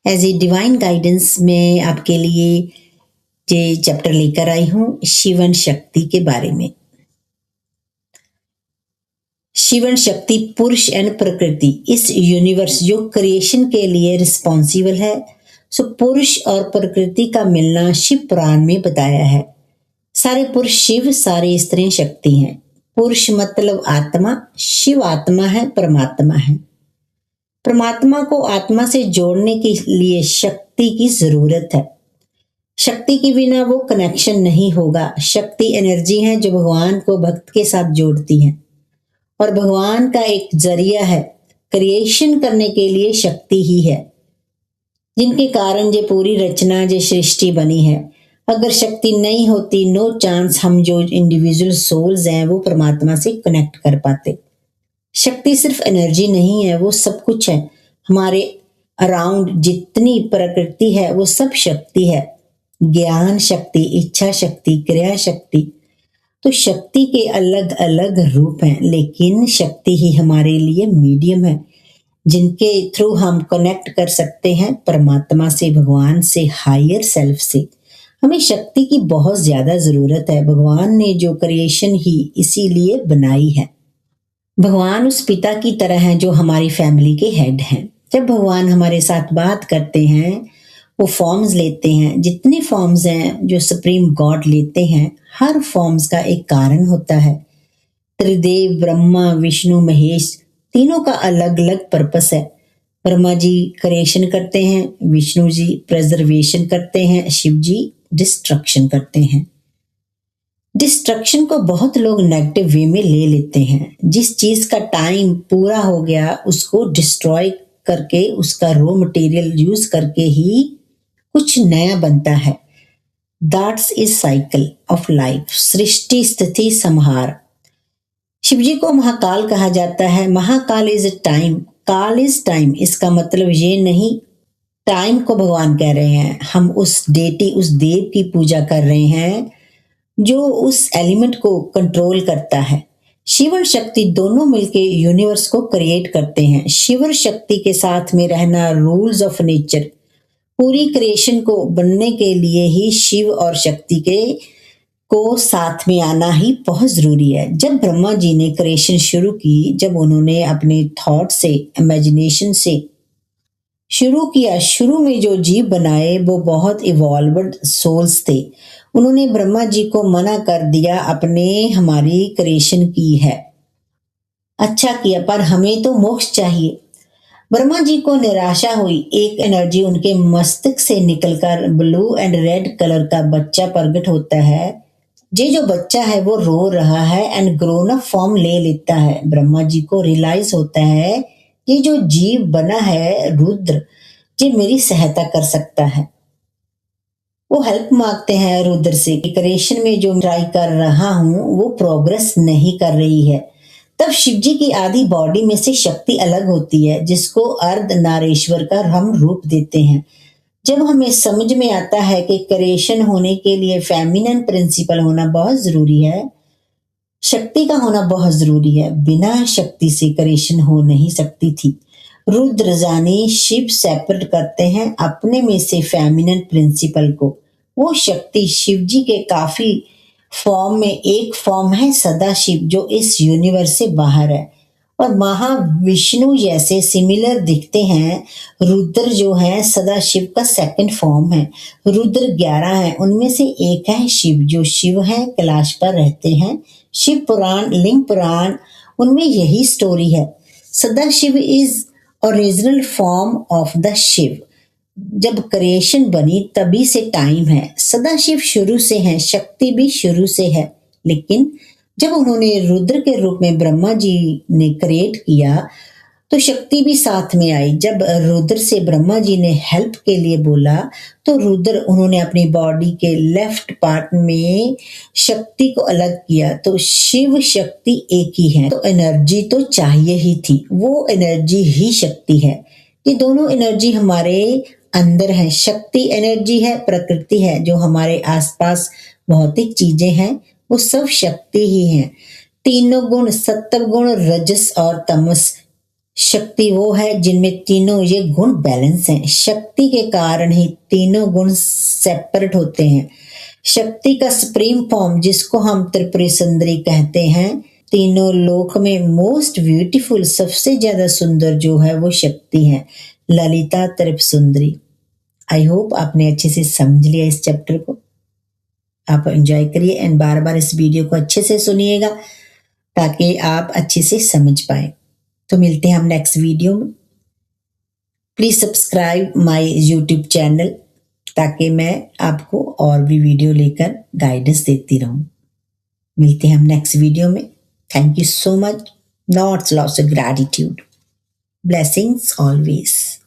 As a divine guidance मैं आपके लिए ये चैप्टर लेकर आई हूँ शिवन शक्ति के बारे में। शिवन शक्ति पुरुष एंड प्रकृति, इस यूनिवर्स जो क्रिएशन के लिए रिस्पॉन्सिबल है। सो पुरुष और प्रकृति का मिलना शिव पुराण में बताया है। सारे पुरुष शिव, सारे स्त्रियां शक्ति हैं। पुरुष मतलब आत्मा, शिव आत्मा है, परमात्मा है। परमात्मा को आत्मा से जोड़ने के लिए शक्ति की जरूरत है। शक्ति के बिना वो कनेक्शन नहीं होगा। शक्ति एनर्जी है जो भगवान को भक्त के साथ जोड़ती है और भगवान का एक जरिया है। क्रिएशन करने के लिए शक्ति ही है जिनके कारण ये पूरी रचना, ये सृष्टि बनी है। अगर शक्ति नहीं होती, नो चांस हम जो इंडिविजुअल सोल्स हैं वो परमात्मा से कनेक्ट कर पाते। शक्ति सिर्फ एनर्जी नहीं है, वो सब कुछ है। हमारे अराउंड जितनी प्रकृति है वो सब शक्ति है। ज्ञान शक्ति, इच्छा शक्ति, क्रिया शक्ति। तो शक्ति के अलग अलग रूप हैं, लेकिन शक्ति ही हमारे लिए मीडियम है जिनके थ्रू हम कनेक्ट कर सकते हैं परमात्मा से, भगवान से, हायर सेल्फ से। हमें शक्ति की बहुत ज्यादा जरूरत है। भगवान ने जो क्रिएशन ही इसीलिए बनाई है। भगवान उस पिता की तरह हैं जो हमारी फैमिली के हेड हैं। जब भगवान हमारे साथ बात करते हैं, वो फॉर्म्स लेते हैं। जितने फॉर्म्स हैं जो सुप्रीम गॉड लेते हैं, हर फॉर्म्स का एक कारण होता है। त्रिदेव ब्रह्मा, विष्णु, महेश, तीनों का अलग अलग पर्पस है। ब्रह्मा जी क्रिएशन करते हैं, विष्णु जी प्रिजर्वेशन करते हैं, शिव जी डिस्ट्रक्शन करते हैं। डिस्ट्रक्शन को बहुत लोग नेगेटिव वे में ले लेते हैं। जिस चीज का टाइम पूरा हो गया उसको डिस्ट्रॉय करके, उसका रॉ मटेरियल यूज करके ही कुछ नया बनता है। That's is cycle of life, सृष्टि स्थिति संहार। शिवजी को महाकाल कहा जाता है। महाकाल इज टाइम, काल इज टाइम। इसका मतलब ये नहीं टाइम को भगवान कह रहे हैं। हम उस डेटी, उस देव की पूजा कर रहे हैं जो उस एलिमेंट को कंट्रोल करता है। शिव और शक्ति दोनों मिलके यूनिवर्स को क्रिएट करते हैं। शिव और शक्ति के साथ में रहना, रूल्स ऑफ नेचर, पूरी क्रिएशन को बनने के लिए ही शिव और शक्ति के को साथ में आना ही बहुत जरूरी है। जब ब्रह्मा जी ने क्रिएशन शुरू की, जब उन्होंने अपने थॉट से, इमेजिनेशन से शुरू किया, शुरू में जो जीव बनाए वो बहुत इवॉल्व्ड सोल्स थे। उन्होंने ब्रह्मा जी को मना कर दिया, अपने हमारी क्रिएशन की है, अच्छा किया, पर हमें तो मोक्ष चाहिए। ब्रह्मा जी को निराशा हुई। एक एनर्जी उनके मस्तिष्क से निकलकर ब्लू एंड रेड कलर का बच्चा प्रकट होता है। ये जो बच्चा है वो रो रहा है एंड ग्रोन अप फॉर्म ले लेता है। ब्रह्मा जी को रियलाइज होता है ये जो जीव बना है रुद्र, ये मेरी सहायता कर सकता है। वो हेल्प मांगते हैं रुद्र से। क्रिएशन में जो ट्राई कर रहा हूं वो प्रोग्रेस नहीं कर रही है। तब शिवजी की आधी बॉडी में से शक्ति अलग होती है जिसको अर्ध नारेश्वर का हम रूप देते हैं। जब हमें समझ में आता है कि क्रिएशन होने के लिए फेमिनिन प्रिंसिपल होना बहुत जरूरी है, शक्ति का होना बहुत जरूरी है, बिना शक्ति से क्रिएशन हो नहीं सकती थी। रुद्र जाने शिव सेपरेट करते हैं अपने में से फेमिनिन प्रिंसिपल को। वो शक्ति शिवजी के काफी फॉर्म में एक फॉर्म है सदाशिव, जो इस यूनिवर्स से बाहर है और महाविष्णु जैसे सिमिलर दिखते हैं। रुद्र जो है सदाशिव का सेकंड फॉर्म है। रुद्र 11 है, उनमें से एक है शिव, जो शिव है कैलाश पर रहते हैं। शिव पुराण, लिंग पुराण, उनमें यही स्टोरी है। Sadashiv is original form of the Shiv. जब क्रिएशन बनी तभी से टाइम है। सदाशिव शुरू से है, शक्ति भी शुरू से है, लेकिन जब उन्होंने रुद्र के रूप में ब्रह्मा जी ने क्रिएट किया तो शक्ति भी साथ में आई। जब रुद्र से ब्रह्मा जी ने हेल्प के लिए बोला तो रुद्र, उन्होंने अपनी बॉडी के लेफ्ट पार्ट में शक्ति को अलग किया। तो शिव शक्ति एक ही है, तो एनर्जी तो चाहिए ही थी, वो एनर्जी ही शक्ति है। ये दोनों एनर्जी हमारे अंदर है। शक्ति एनर्जी है, प्रकृति है, जो हमारे आसपास भौतिक चीजें हैं वो सब शक्ति ही हैं। तीनों गुण, सत्व गुण, रजस और तमस शक्ति वो है जिनमें तीनों ये गुण बैलेंस हैं। शक्ति के कारण ही तीनों गुण सेपरेट होते हैं। शक्ति का सुप्रीम फॉर्म जिसको हम त्रिपुरी सुंदरी कहते हैं, तीनों लोक में मोस्ट ब्यूटीफुल, सबसे ज्यादा सुंदर जो है वो शक्ति है, ललिता त्रिप सुंदरी। आई होप आपने अच्छे से समझ लिया इस चैप्टर को। आप एंजॉय करिए एंड बार बार इस वीडियो को अच्छे से सुनिएगा ताकि आप अच्छे से समझ पाए। तो मिलते हैं हम नेक्स्ट वीडियो में। Please subscribe my YouTube channel ताकि मैं आपको और भी वीडियो लेकर गाइडेंस देती रहूं। मिलते हैं हम नेक्स्ट वीडियो में। Thank you so much. Lots of gratitude. Blessings always.